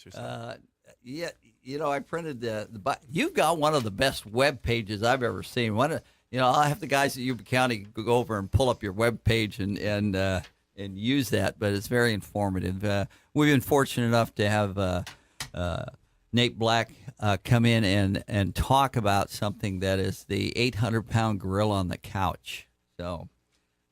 introduce yourself. Yeah, I printed you've got one of the best web pages I've ever seen. I'll have the guys at Yuba County go over and pull up your web page and use that, but it's very informative. We've been fortunate enough to have Nate Black come in and talk about something that is the 800-pound gorilla on the couch. So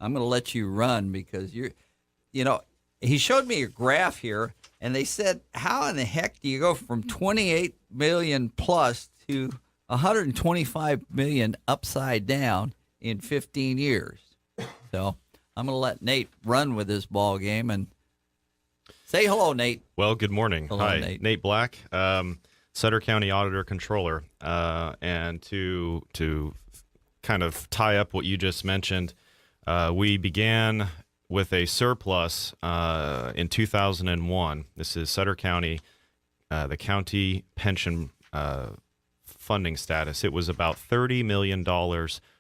I'm going to let you run because he showed me a graph here, and they said, how in the heck do you go from 28 million plus to 125 million upside down in 15 years? So I'm going to let Nate run with this ball game and say hello, Nate. Well, good morning. Hello, Hi, Nate Black, Sutter County Auditor-Controller. And to kind of tie up what you just mentioned, we began with a surplus in 2001. This is Sutter County, the county pension funding status. It was about $30 million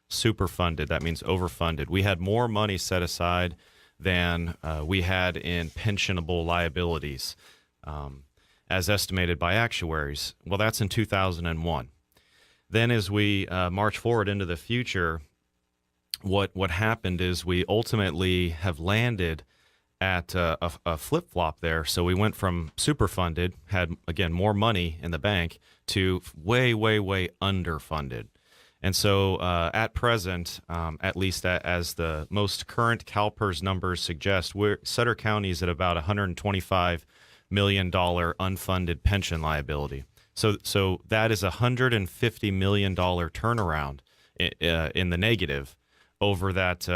superfunded. That means overfunded. We had more money set aside than we had in pensionable liabilities, as estimated by actuaries. Well, that's in 2001. Then as we march forward into the future, what happened is we ultimately have landed at a flip-flop there. So we went from superfunded, had, again, more money in the bank, to way, way, way underfunded. And so at present, at least as the most current CalPERS numbers suggest, Sutter County is at about $125 million unfunded pension liability. So that is a $150 million turnaround in the negative over that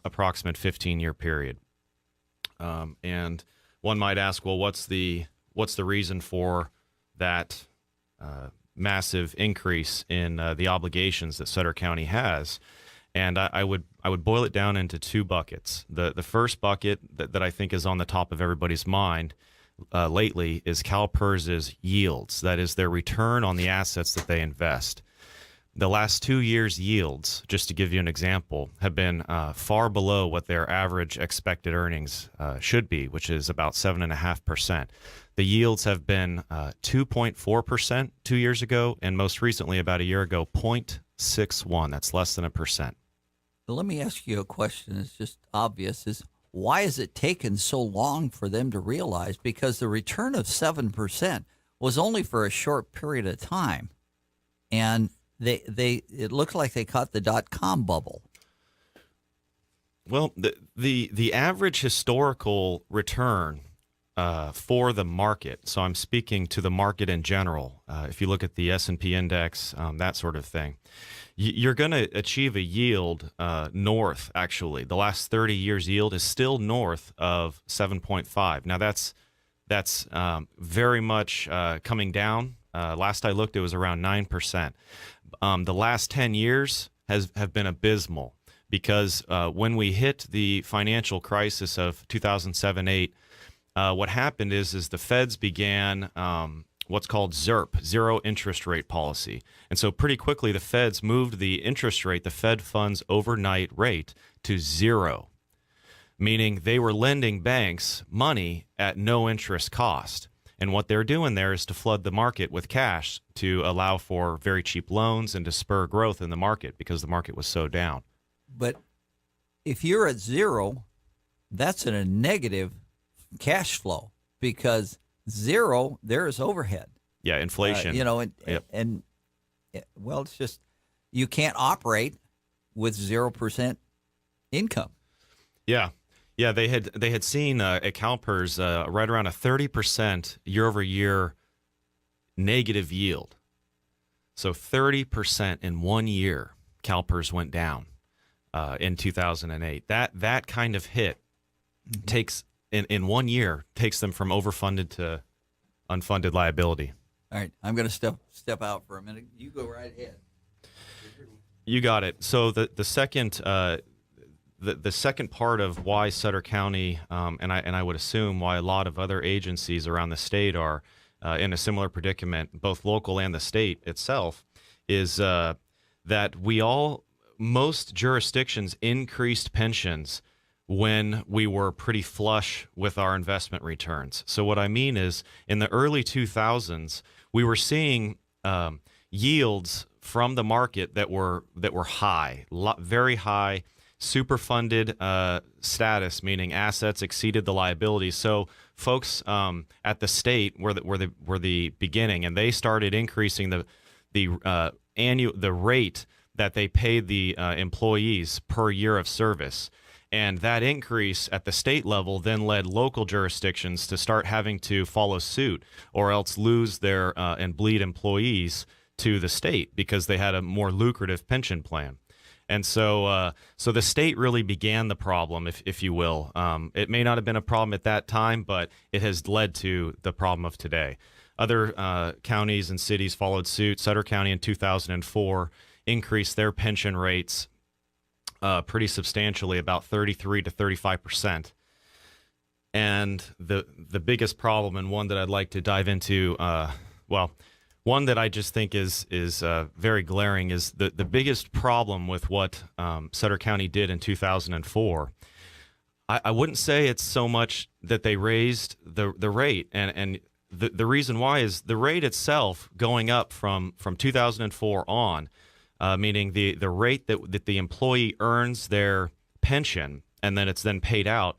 approximate 15-year period. And one might ask, well, what's the reason for that massive increase in the obligations that Sutter County has? And I would boil it down into two buckets. The first bucket that I think is on the top of everybody's mind lately is CalPERS's yields. That is their return on the assets that they invest. The last 2 years' yields, just to give you an example, have been far below what their average expected earnings should be, which is about 7.5%. The yields have been 2.4% 2 years ago, and most recently, about a year ago, 0.61. That's less than 1%. Let me ask you a question. It's just obvious. Is why has it taken so long for them to realize? Because the return of 7% was only for a short period of time, and it looked like they caught the .com bubble. Well, the average historical return for the market, so I'm speaking to the market in general, if you look at the S&P index, that sort of thing, you're going to achieve a yield north, actually. The last 30 years yield is still north of 7.5. Now, that's very much coming down. Last I looked, it was around 9%. The last 10 years have been abysmal because when we hit the financial crisis of 2007-8, what happened is the feds began what's called ZIRP, zero interest rate policy. And so pretty quickly the feds moved the interest rate, the Fed funds overnight rate, to zero, meaning they were lending banks money at no interest cost. And what they're doing there is to flood the market with cash to allow for very cheap loans and to spur growth in the market because the market was so down. But if you're at zero, that's in a negative cash flow because zero, there is overhead. Yeah, inflation. And it's just you can't operate with 0% income. Yeah. Yeah, they had seen at CalPERS right around a 30% year-over-year negative yield. So 30% in 1 year, CalPERS went down in 2008. That kind of hit takes in 1 year takes them from overfunded to unfunded liability. All right, I'm going to step out for a minute. You go right ahead. You got it. So the second. The second part of why Sutter County, and I would assume why a lot of other agencies around the state are in a similar predicament, both local and the state itself, is that most jurisdictions increased pensions when we were pretty flush with our investment returns. So what I mean is, in the early 2000s, we were seeing yields from the market that were high, very high, super funded status, meaning assets exceeded the liabilities. So folks at the state were the beginning, and they started increasing the rate that they paid the employees per year of service. And that increase at the state level then led local jurisdictions to start having to follow suit, or else lose their and bleed employees to the state because they had a more lucrative pension plan. And so the state really began the problem, if you will. It may not have been a problem at that time, but it has led to the problem of today. Other counties and cities followed suit. Sutter County in 2004 increased their pension rates pretty substantially, about 33 to 35%. And the biggest problem, and one that I'd like to dive into, one that I just think is very glaring, is the biggest problem with what Sutter County did in 2004. I wouldn't say it's so much that they raised the rate, and the reason why is the rate itself going up from 2004 on, meaning the rate that the employee earns their pension and then it's then paid out.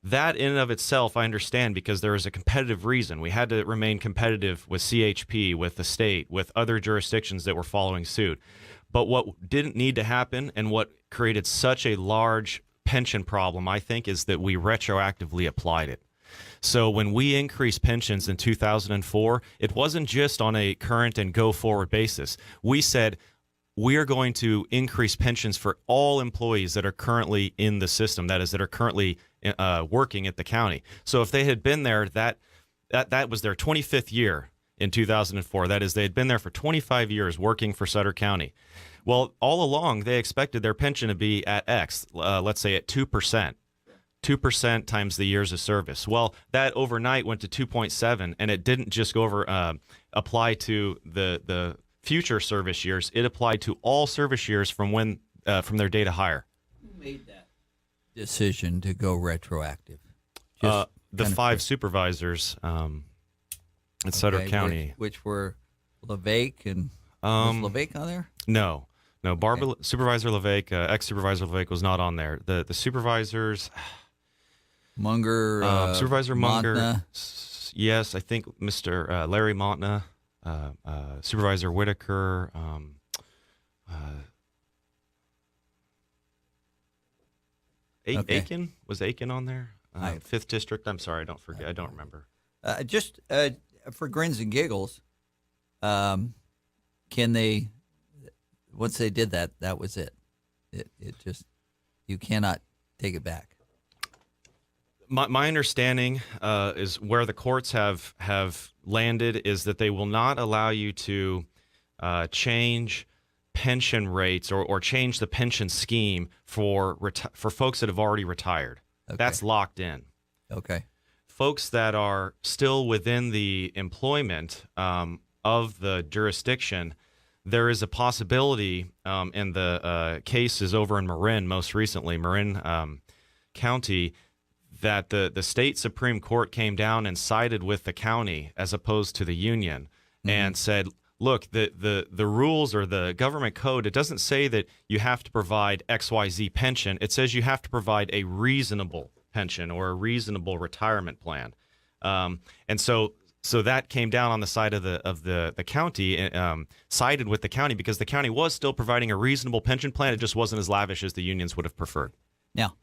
That in and of itself, I understand, because there is a competitive reason. We had to remain competitive with CHP, with the state, with other jurisdictions that were following suit. But what didn't need to happen, and what created such a large pension problem, I think, is that we retroactively applied it. So when we increased pensions in 2004, it wasn't just on a current and go-forward basis. We said, we are going to increase pensions for all employees that are currently in the system, that is, that are currently working at the county. So if they had been there, that was their 25th year in 2004. That is, they had been there for 25 years working for Sutter County. Well, all along, they expected their pension to be at X, let's say at 2%. 2% times the years of service. Well, that overnight went to 2.7, and it didn't just go over apply to the future service years. It applied to all service years from their date of hire. Who made that decision to go retroactive? The 5 supervisors at Sutter County, which were LeVake, and was LeVake on there? No, Barbara, okay. Supervisor LeVake, ex-supervisor LeVake was not on there. The supervisors. Munger, Supervisor Munger, Montna. Yes, I think Mr. Larry Montna, Supervisor Whitaker, Aiken, was Aiken on there? 5th District. I'm sorry, I don't forget. I don't remember. Just for grins and giggles, can they? Once they did that, that was it. It just, you cannot take it back. My understanding is where the courts have landed is that they will not allow you to change pension rates or change the pension scheme for folks that have already retired. Okay. That's locked in. Okay. Folks that are still within the employment of the jurisdiction, there is a possibility, and the case is over in Marin, most recently, Marin County, that the state Supreme Court came down and sided with the county as opposed to the union, and said, look, the rules or the government code, it doesn't say that you have to provide XYZ pension. It says you have to provide a reasonable pension or a reasonable retirement plan. And so that came down on the side of the county, sided with the county, because the county was still providing a reasonable pension plan. It just wasn't as lavish as the unions would have preferred. Now,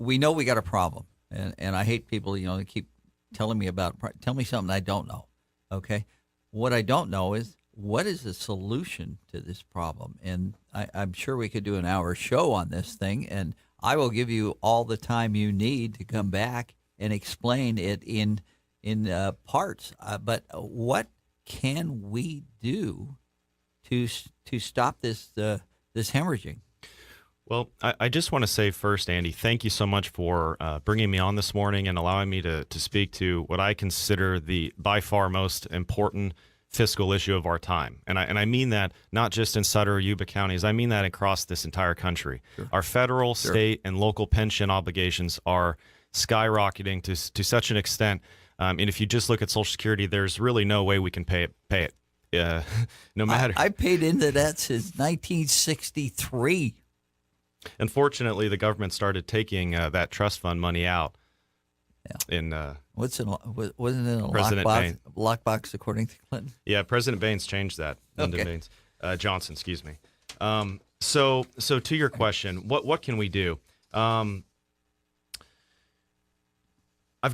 we know we got a problem, and I hate people, that keep telling me about, tell me something I don't know, okay? What I don't know is, what is the solution to this problem? And I'm sure we could do an hour show on this thing, and I will give you all the time you need to come back and explain it in parts. But what can we do to stop this hemorrhaging? Well, I just want to say first, Andy, thank you so much for bringing me on this morning and allowing me to speak to what I consider the by far most important fiscal issue of our time. And I mean that not just in Sutter or Yuba counties. I mean that across this entire country. Sure. Our federal, state, and local pension obligations are skyrocketing to such an extent. And if you just look at Social Security, there's really no way we can pay it. No matter. I paid into that since 1963. Unfortunately, the government started taking that trust fund money out. Yeah. In wasn't it a President lockbox according to Clinton? Yeah, President Baines changed that. Lyndon Baines, Johnson, excuse me. So to your question, what can we do? I've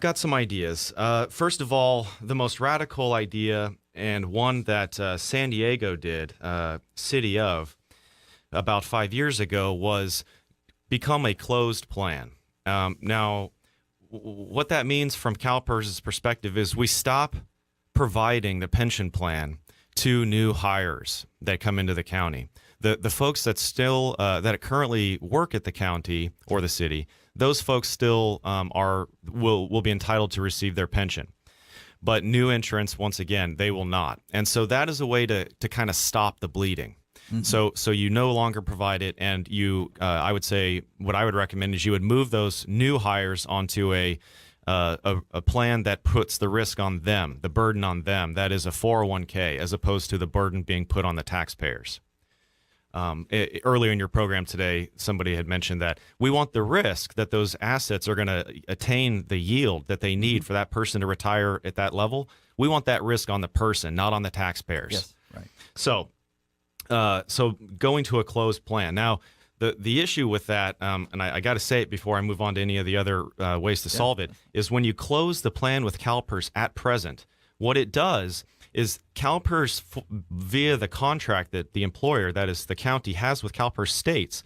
got some ideas. First of all, the most radical idea, and one that San Diego did, city of, about 5 years ago, was become a closed plan. Now, what that means from CalPERS' perspective is we stop providing the pension plan to new hires that come into the county. The folks that still that currently work at the county or the city, those folks still will be entitled to receive their pension. But new entrants, once again, they will not. And so that is a way to kind of stop the bleeding. Mm-hmm. So you no longer provide it, and you, I would say, what I would recommend is you would move those new hires onto a plan that puts the risk on them, the burden on them. That is a 401k, as opposed to the burden being put on the taxpayers. Earlier in your program today, somebody had mentioned that we want the risk that those assets are going to attain the yield that they need for that person to retire at that level. We want that risk on the person, not on the taxpayers. Yes, right. So going to a closed plan. Now, the issue with that, and I got to say it before I move on to any of the other ways to solve it, is when you close the plan with CalPERS at present, what it does is CalPERS, via the contract that the employer, that is the county, has with CalPERS, states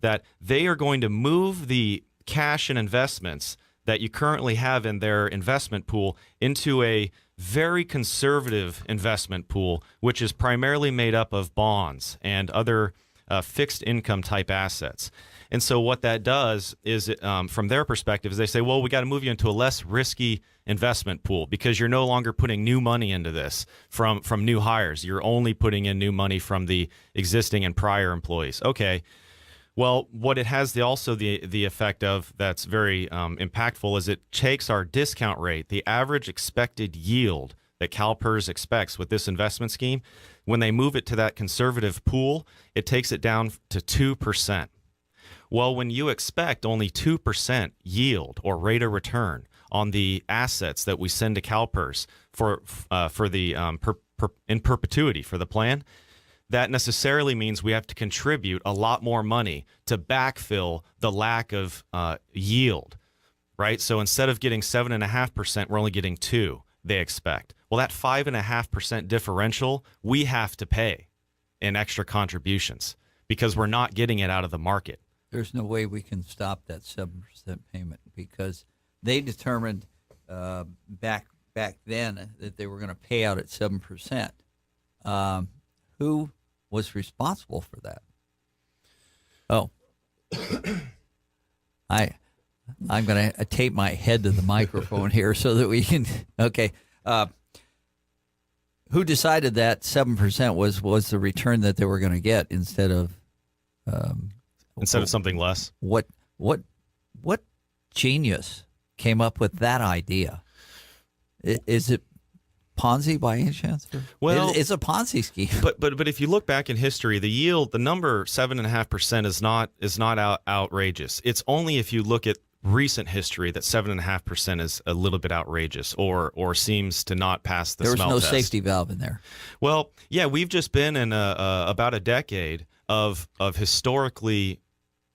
that they are going to move the cash and investments that you currently have in their investment pool into a very conservative investment pool, which is primarily made up of bonds and other fixed income type assets. And so what that does is, from their perspective, is they say, well, we got to move you into a less risky investment pool because you're no longer putting new money into this from new hires. You're only putting in new money from the existing and prior employees. Okay. Well, what it has also the effect of that's very impactful is it takes our discount rate, the average expected yield that CalPERS expects with this investment scheme. When they move it to that conservative pool, it takes it down to 2%. Well, when you expect only 2% yield or rate of return on the assets that we send to CalPERS for the in perpetuity for the plan, that necessarily means we have to contribute a lot more money to backfill the lack of yield, right? So instead of getting 7.5%, we're only getting 2%, they expect. Well, that 5.5% differential, we have to pay in extra contributions because we're not getting it out of the market. There's no way we can stop that 7% payment because they determined back then that they were going to pay out at 7%. Who was responsible for that? Oh, I'm going to tape my head to the microphone here so that we can. Okay, who decided that 7% was the return that they were going to get instead of something less? What genius came up with that idea? Is it Ponzi by any chance? Well, it's a Ponzi scheme. But if you look back in history, the yield, the number 7.5% is not outrageous. It's only if you look at recent history that 7.5% is a little bit outrageous or seems to not pass the smell test. There was no safety valve in there. Well, yeah, we've just been in about a decade of historically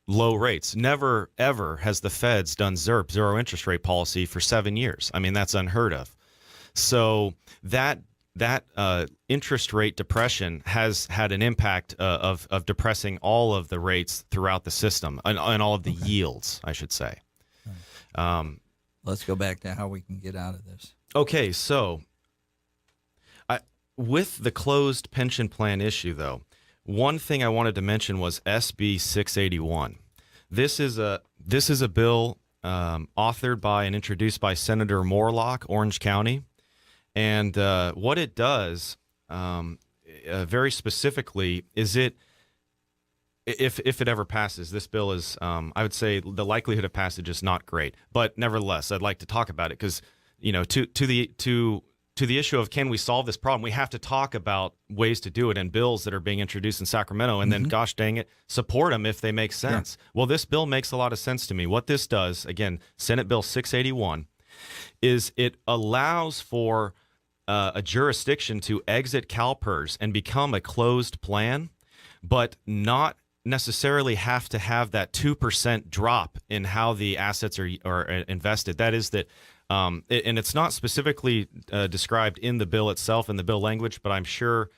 low rates. Never, ever has the Fed's done ZIRP, zero interest rate policy, for 7 years. I mean, that's unheard of. So that interest rate depression has had an impact of depressing all of the rates throughout the system and all of the yields, I should say. Let's go back to how we can get out of this. Okay, so with the closed pension plan issue, though, one thing I wanted to mention was SB 681. This is a bill authored by and introduced by Senator Moorlach, Orange County. And what it does very specifically, is it, if it ever passes, this bill is, I would say the likelihood of passage is not great. But nevertheless, I'd like to talk about it because, to the issue of can we solve this problem, we have to talk about ways to do it and bills that are being introduced in Sacramento, and then, gosh dang it, support them if they make sense. Yeah. Well, this bill makes a lot of sense to me. What this does, again, Senate Bill 681, is it allows for a jurisdiction to exit CalPERS and become a closed plan, but not necessarily have to have that 2% drop in how the assets are invested. That is that, and it's not specifically described in the bill itself, in the bill language, but I'm sure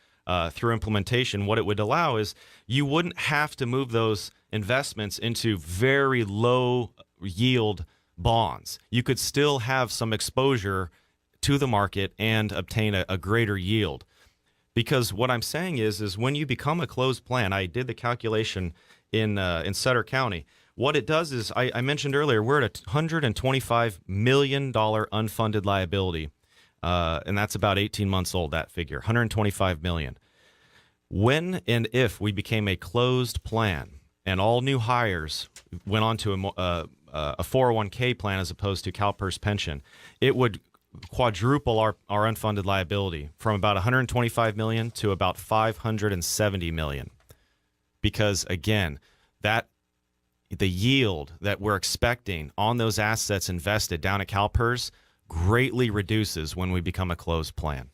through implementation, what it would allow is you wouldn't have to move those investments into very low yield bonds. You could still have some exposure to the market and obtain a greater yield. Because what I'm saying is when you become a closed plan, I did the calculation in Sutter County. What it does is, I mentioned earlier, we're at a $125 million unfunded liability, and that's about 18 months old, that figure, $125 million. When and if we became a closed plan and all new hires went on to a 401k plan as opposed to CalPERS pension, it would quadruple our unfunded liability from about 125 million to about 570 million. Because again, the yield that we're expecting on those assets invested down at CalPERS greatly reduces when we become a closed plan.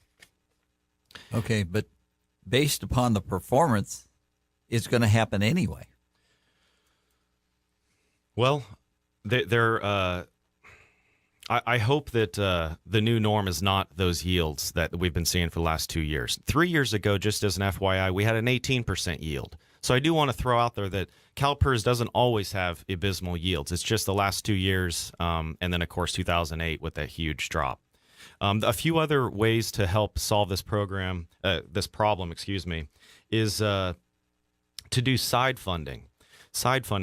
Okay, but based upon the performance, it's going to happen anyway. Well, I hope that the new norm is not those yields that we've been seeing for the last 2 years. 3 years ago, just as an FYI, we had an 18% yield. So I do want to throw out there that CalPERS doesn't always have abysmal yields. It's just the last 2 years, and then, of course, 2008 with that huge drop. A few other ways to help solve this problem, is to do side funding.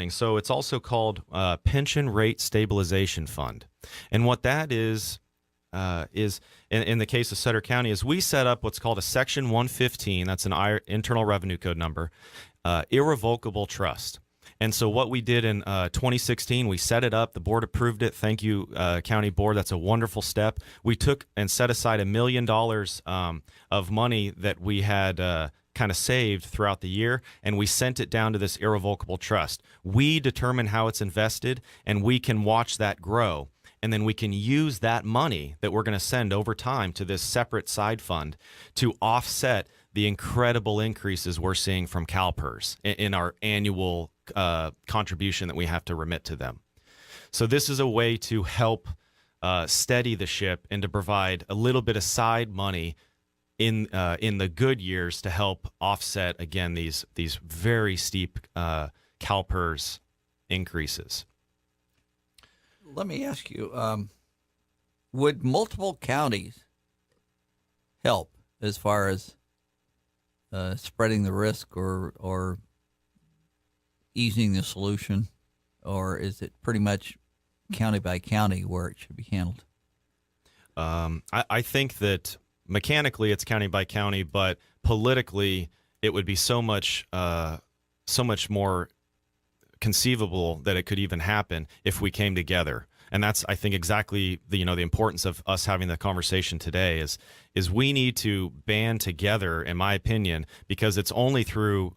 So it's also called Pension Rate Stabilization Fund. And what that is in the case of Sutter County, is we set up what's called a Section 115, that's an Internal Revenue Code number, irrevocable trust. And so what we did in 2016, we set it up. The board approved it. Thank you, County Board. That's a wonderful step. We took and set aside $1 million of money that we had kind of saved throughout the year, and we sent it down to this irrevocable trust. We determine how it's invested, and we can watch that grow. And then we can use that money that we're going to send over time to this separate side fund to offset the incredible increases we're seeing from CalPERS in our annual contribution that we have to remit to them. So this is a way to help steady the ship and to provide a little bit of side money in the good years to help offset, again, these very steep CalPERS increases. Let me ask you, would multiple counties help as far as spreading the risk or easing the solution, or is it pretty much county by county where it should be handled? I think that mechanically it's county by county, but politically it would be so much more conceivable that it could even happen if we came together. And that's, I think, exactly the importance of us having the conversation today is we need to band together, in my opinion, because it's only through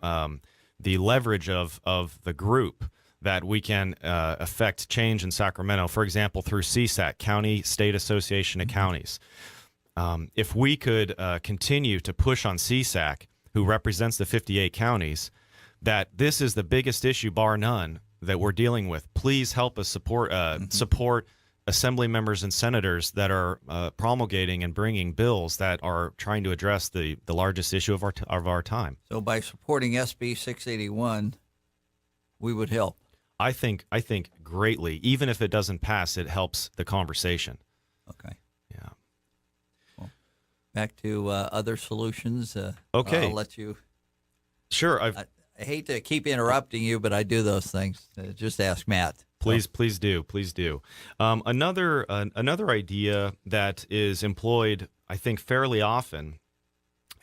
the leverage of the group that we can affect change in Sacramento. For example, through CSAC, County State Association of Counties. If we could continue to push on CSAC, who represents the 58 counties, that this is the biggest issue, bar none, that we're dealing with. Please help us support assembly members and senators that are promulgating and bringing bills that are trying to address the largest issue of our time. So by supporting SB 681, we would help. I think greatly. Even if it doesn't pass, it helps the conversation. Okay. Yeah. Well, back to other solutions. Okay. I'll let you. Sure. I hate to keep interrupting you, but I do those things. Just ask Matt. Please do. Another idea that is employed, I think, fairly often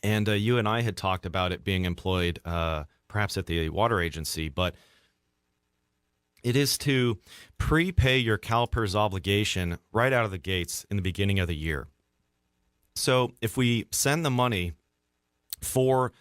And you and I had talked about it being employed perhaps at the water agency, but it is to prepay your CalPERS obligation right out of the gates in the beginning of the year. So if we send the money for,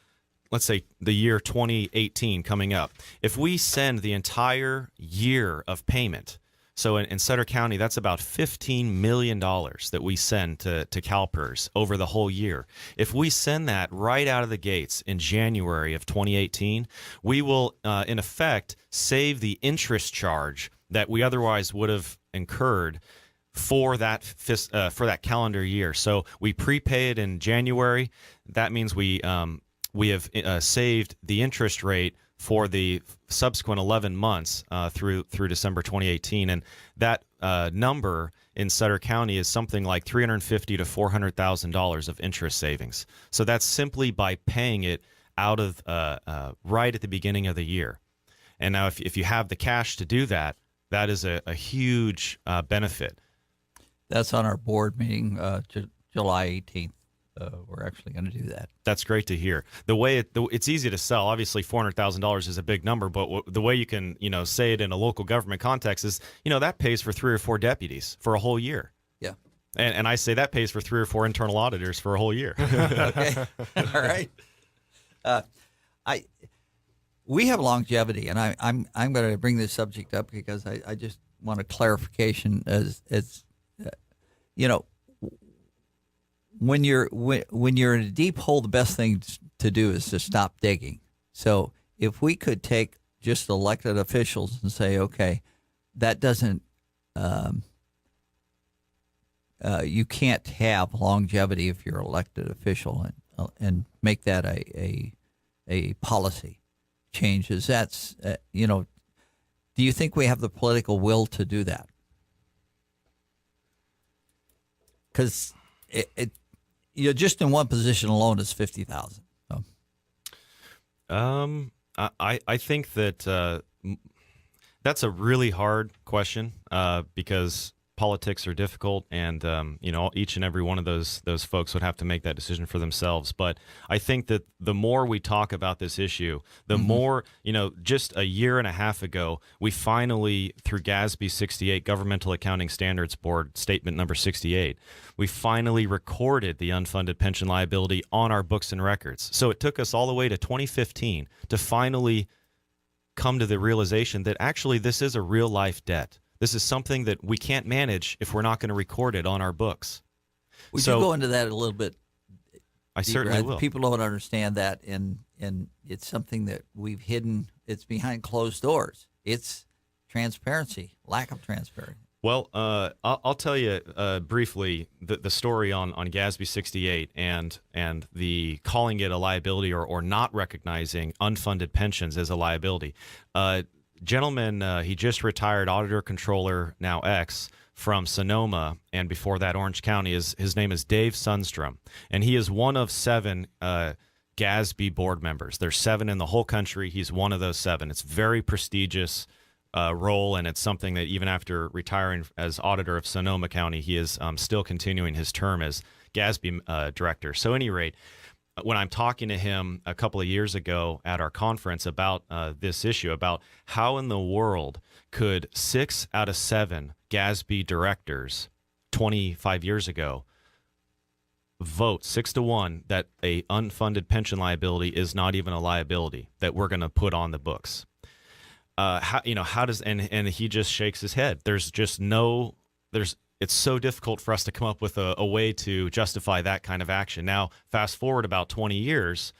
let's say, the year 2018 coming up, if we send the entire year of payment, so in Sutter County, that's about $15 million that we send to CalPERS over the whole year. If we send that right out of the gates in January of 2018, we will, in effect, save the interest charge that we otherwise would have incurred for that calendar year. So we prepay it in January. That means we have saved the interest rate for the subsequent 11 months through December 2018, and that number in Sutter County is something like $350,000 to $400,000 of interest savings. So that's simply by paying it out of right at the beginning of the year. And now, if you have the cash to do that, that is a huge benefit. That's on our board meeting July 18th. We're actually going to do that. That's great to hear. It's easy to sell. Obviously, $400,000 is a big number, but the way you can say it in a local government context is that pays for 3 or 4 deputies for a whole year. Yeah, and I say that pays for 3 or 4 internal auditors for a whole year. Okay, all right. We have longevity, and I'm going to bring this subject up because I just want a clarification. When you're in a deep hole, the best thing to do is to stop digging. So if we could take just elected officials and say, okay, that doesn't, you can't have longevity if you're an elected official, and make that a policy change. Do you think we have the political will to do that? Because just in one position alone is 50,000. So. I think that that's a really hard question because politics are difficult, and each and every one of those folks would have to make that decision for themselves. But I think that the more we talk about this issue, the more, just a year and a half ago, we finally, through GASB 68, Governmental Accounting Standards Board Statement number 68, we finally recorded the unfunded pension liability on our books and records. So it took us all the way to 2015 to finally come to the realization that actually this is a real life debt. This is something that we can't manage if we're not going to record it on our books. Would you go into that a little bit I deeper? certainly will. People don't understand that, and it's something that we've hidden. It's behind closed doors. It's transparency, lack of transparency. Well, I'll tell you briefly the story on GASB 68 and the calling it a liability or not recognizing unfunded pensions as a liability. Gentleman, he just retired, Auditor-Controller, now ex, from Sonoma, and before that Orange County. His name is Dave Sundstrom, and he is one of 7 GASB board members. There's 7 in the whole country. He's one of those 7. It's very prestigious role, and it's something that even after retiring as auditor of Sonoma County, he is still continuing his term as GASB director. So at any rate, when I'm talking to him a couple of years ago at our conference about this issue, about how in the world could 6 out of 7 GASB directors 25 years ago vote 6-1 that a unfunded pension liability is not even a liability that we're going to put on the books. How does, and he just shakes his head. It's so difficult for us to come up with a way to justify that kind of action. Now, fast forward about 20 years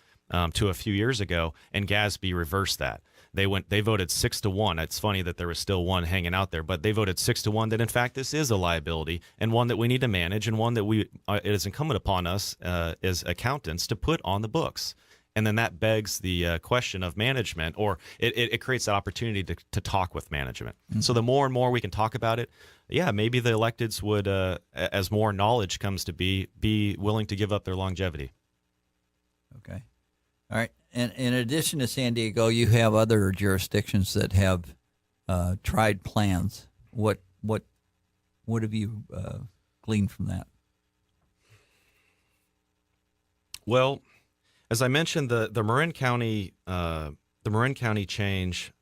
to a few years ago, and GASB reversed that. They voted 6-1. It's funny that there was still one hanging out there, but they voted 6-1 that in fact this is a liability and one that we need to manage and one that it is incumbent upon us as accountants to put on the books. And then that begs the question of management, or it creates the opportunity to talk with management. Mm-hmm. So the more and more we can talk about it, maybe the electeds would, as more knowledge comes to be willing to give up their longevity. Okay. All right. And in addition to San Diego, you have other jurisdictions that have tried plans. What have you gleaned from that? Well, as I mentioned, the Marin County change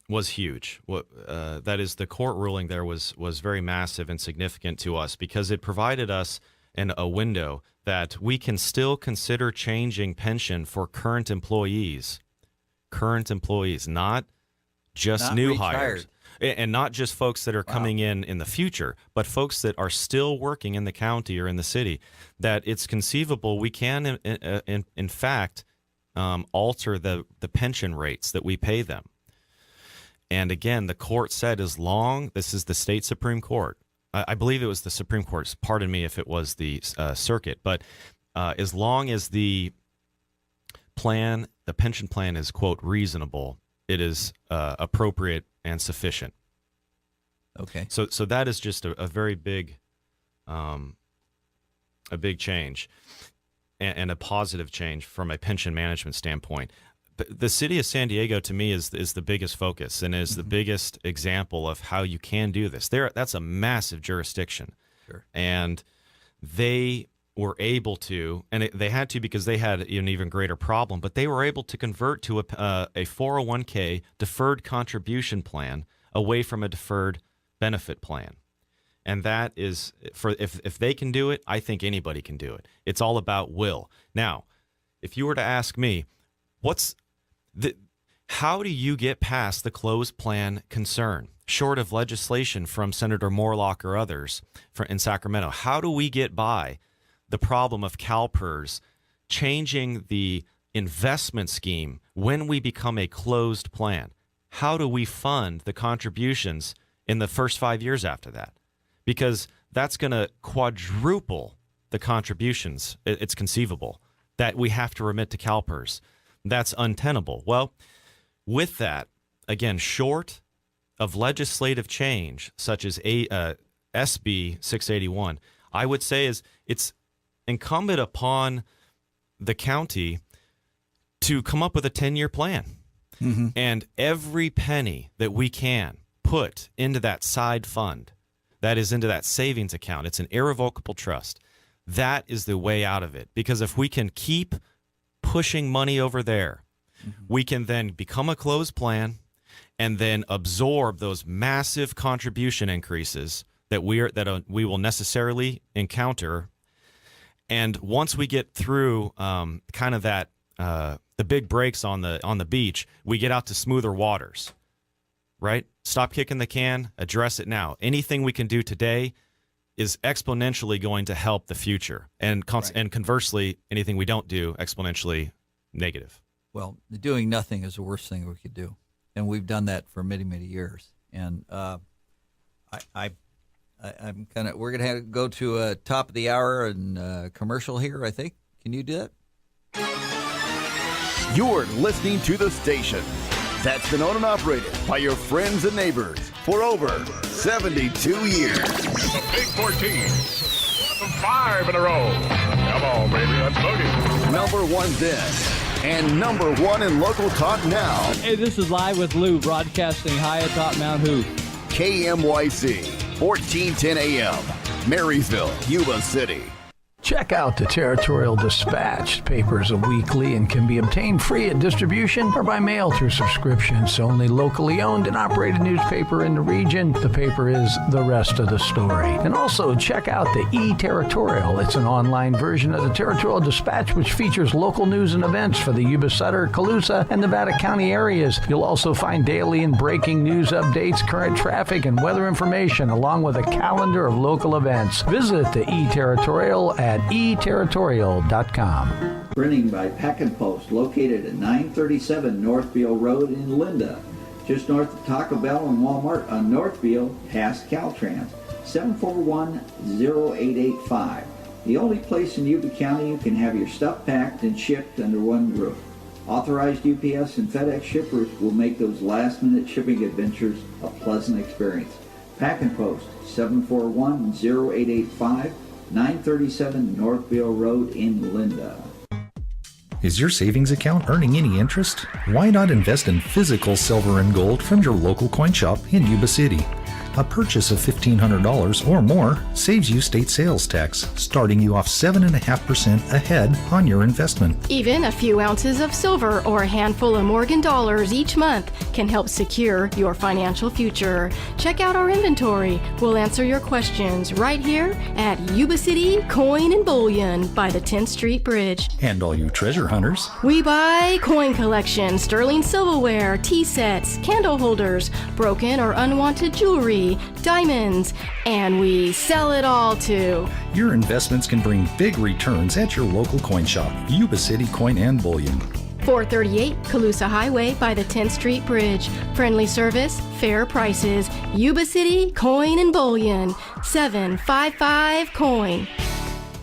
was huge. That is, the court ruling there was very massive and significant to us because it provided us a window that we can still consider changing pension for current employees, not just Not new retired. hires. And not just folks that are coming in the future, but folks that are still working in the county or in the city, that it's conceivable we can, in fact, alter the pension rates that we pay them. And again, the court said this is the state Supreme Court. I believe it was the Supreme Court. Pardon me if it was the circuit. But as long as the pension plan is, quote, reasonable, it is appropriate and sufficient. Okay. So that is just a very big, change, and a positive change from a pension management standpoint. The city of San Diego, to me, is the biggest focus and is the biggest example of how you can do this. That's a massive jurisdiction, Sure. and they were able to, and they had to because they had an even greater problem, but they were able to convert to a 401k deferred contribution plan away from a deferred benefit plan. And that is, if they can do it, I think anybody can do it. It's all about will. Now, if you were to ask me, how do you get past the closed plan concern, short of legislation from Senator Morlock or others in Sacramento? How do we get by the problem of CalPERS changing the investment scheme when we become a closed plan? How do we fund the contributions in the first 5 years after that? Because that's going to quadruple the contributions. It's conceivable that we have to remit to CalPERS. That's untenable. Well, with that, again, short of legislative change, such as SB 681, I would say it's incumbent upon the county to come up with a 10-year plan. Mm-hmm. And every penny that we can put into that side fund, that is into that savings account, it's an irrevocable trust, that is the way out of it. Because if we can keep pushing money over there, we can then become a closed plan and then absorb those massive contribution increases that we will necessarily encounter. And once we get through kind of that the big breaks on the beach, we get out to smoother waters, right? Stop kicking the can, address it now. Anything we can do today is exponentially going to help the future. And and conversely, anything we don't do, exponentially negative. Well, doing nothing is the worst thing we could do, and we've done that for many, many years. And I'm kind of. We're gonna go to a top of the hour and commercial here. I think. Can you do that? You're listening to the station that's been owned and operated by your friends and neighbors for over 72 years. The Big 14. 5 in a row. Come on, baby. Let's boogie. Number one then, and number one in local talk now. Hey, this is Live with Lou, broadcasting high atop Mount Hoop. KMYC, 1410 AM, Marysville, Yuba City. Check out the Territorial Dispatch. Papers are weekly and can be obtained free at distribution or by mail through subscription. It's the only locally owned and operated newspaper in the region. The paper is the rest of the story. And also check out the E-Territorial. It's an online version of the Territorial Dispatch which features local news and events for the Yuba, Sutter, Colusa, and Nevada County areas. You'll also find daily and breaking news updates, current traffic, and weather information, along with a calendar of local events. Visit the E-Territorial at eterritorial.com. Printing by Pack and Post, located at 937 Northfield Road in Linda, just north of Taco Bell and Walmart on Northfield, past Caltrans, 741-0885. The only place in Yuba County you can have your stuff packed and shipped under one roof. Authorized UPS and FedEx shippers will make those last-minute shipping adventures a pleasant experience. Pack and Post, 741-0885. 937 Northfield Road in Linda. Is your savings account earning any interest? Why not invest in physical silver and gold from your local coin shop in Yuba City? A purchase of $1,500 or more saves you state sales tax, starting you off 7.5% ahead on your investment. Even a few ounces of silver or a handful of Morgan dollars each month can help secure your financial future. Check out our inventory. We'll answer your questions right here at Yuba City Coin and Bullion by the 10th Street Bridge. And all you treasure hunters, We buy coin collection, sterling silverware, tea sets, candle holders, broken or unwanted jewelry, diamonds, and we sell it all too. your investments can bring big returns at your local coin shop, Yuba City Coin and Bullion. 438 Calusa Highway by the 10th Street Bridge. Friendly service, fair prices. Yuba City Coin and Bullion. 755 Coin.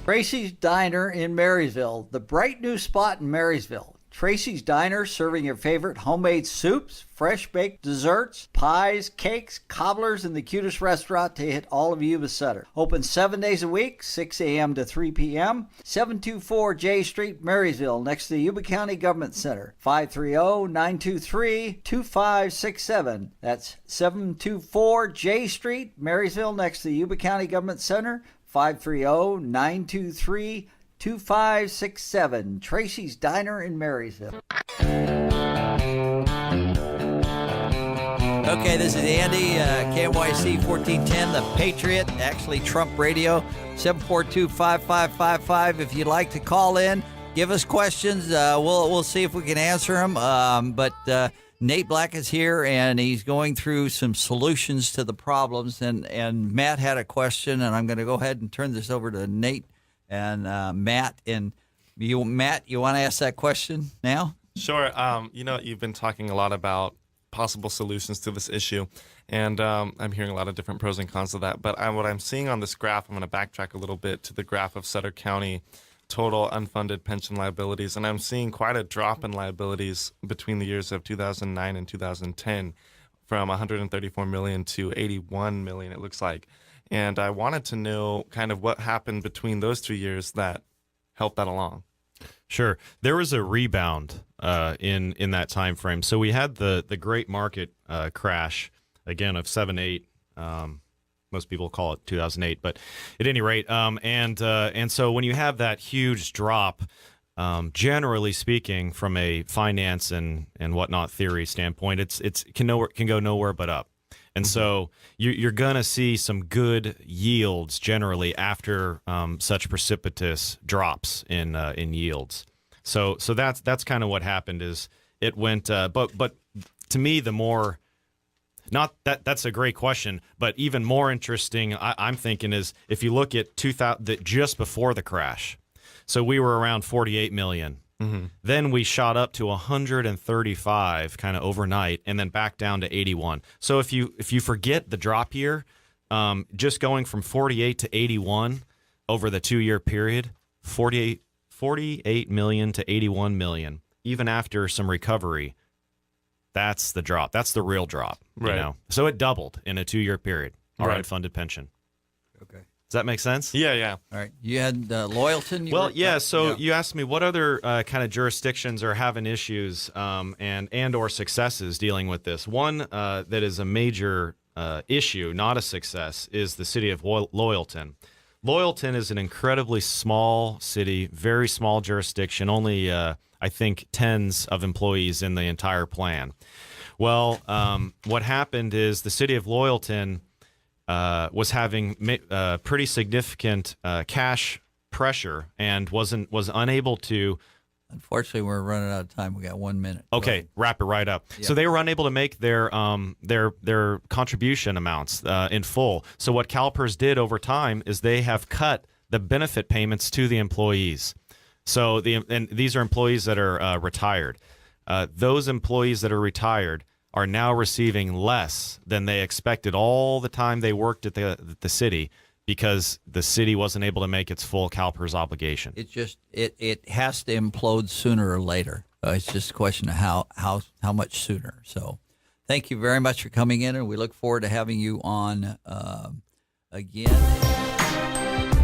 Tracy's Diner in Marysville, the bright new spot in Marysville. Tracy's Diner, serving your favorite homemade soups, fresh baked desserts, pies, cakes, cobblers, and the cutest restaurant to hit all of Yuba Sutter. Open 7 days a week, 6 a.m. to 3 p.m. 724 J Street, Marysville, next to the Yuba County Government Center. 530-923-2567. That's 724 J Street, Marysville, next to the Yuba County Government Center. 530-923-2567. Tracy's Diner in Marysville. Okay, this is Andy, KYC 1410, The Patriot, actually Trump Radio, 742-5555. If you'd like to call in, give us questions. We'll see if we can answer them. But Nate Black is here, and he's going through some solutions to the problems. And Matt had a question, and I'm going to go ahead and turn this over to Nate and Matt. And Matt, you want to ask that question now? Sure. You've been talking a lot about possible solutions to this issue, and I'm hearing a lot of different pros and cons of that. But what I'm seeing on this graph, I'm going to backtrack a little bit to the graph of Sutter County total unfunded pension liabilities, and I'm seeing quite a drop in liabilities between the years of 2009 and 2010, from 134 million to 81 million, it looks like. And I wanted to know kind of what happened between those 2 years that helped that along. Sure. There was a rebound in that time frame. So we had the great market crash, again, of 7-8. Most people call it 2008, but at any rate, and so when you have that huge drop, generally speaking, from a finance and whatnot theory standpoint, it can go nowhere but up. And so you're going to see some good yields generally after such precipitous drops in yields. So that's kind of what happened. Is it went, but to me, the more, not that's a great question, but even more interesting, I'm thinking, is if you look at 2000, just before the crash. So we were around 48 million. Mm-hmm. Then we shot up to 135 kind of overnight, and then back down to 81. So if you forget the drop year, just going from 48 to 81 over the 2-year period, 48 million to 81 million, even after some recovery, that's the drop. That's the real drop. Right. You know? So it doubled in a 2-year period, our unfunded pension. Okay. Does that make sense? Yeah. All right. You had Loyalton? You asked me what other kind of jurisdictions are having issues and or successes dealing with this. One that is a major issue, not a success, is the city of Loyalton. Loyalton is an incredibly small city, very small jurisdiction, only, I think, tens of employees in the entire plan. Well, what happened is the city of Loyalton was having pretty significant cash pressure and was unable to. Unfortunately, we're running out of time. We got 1 minute. Okay, wrap it right up. Yep. So they were unable to make their contribution amounts in full. So what CalPERS did over time is they have cut the benefit payments to the employees. So and these are employees that are retired. Those employees that are retired are now receiving less than they expected all the time they worked at the city, because the city wasn't able to make its full CalPERS obligation. It just it has to implode sooner or later. It's just a question of how much sooner. So thank you very much for coming in, and we look forward to having you on again.